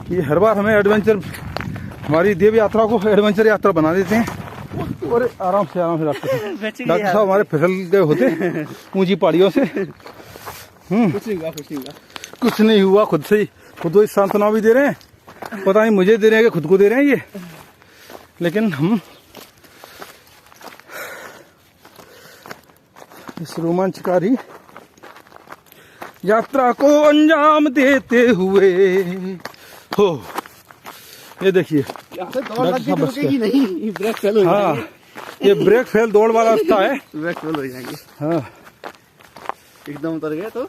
ये हर बार हमें एडवेंचर, हमारी देव यात्रा को एडवेंचर यात्रा बना देते हैं। और आराम से डॉक्टर साहब हमारे फिसल गए होते ऊंची पहाड़ियों से। कुछ नहीं हुआ, खुद से ही खुद को सांत्वना भी दे रहे हैं, पता नहीं मुझे दे रहे हैं कि खुद को दे रहे हैं ये, लेकिन हम इस रोमांचकारी यात्रा को अंजाम देते हुए हो। ये देखिए नहीं, ब्रेक फेल हो हाँ, ये ब्रेक फेल दौड़ वाला रास्ता है, ब्रेक फेल हो जाएंगे। हाँ एकदम उतर गए तो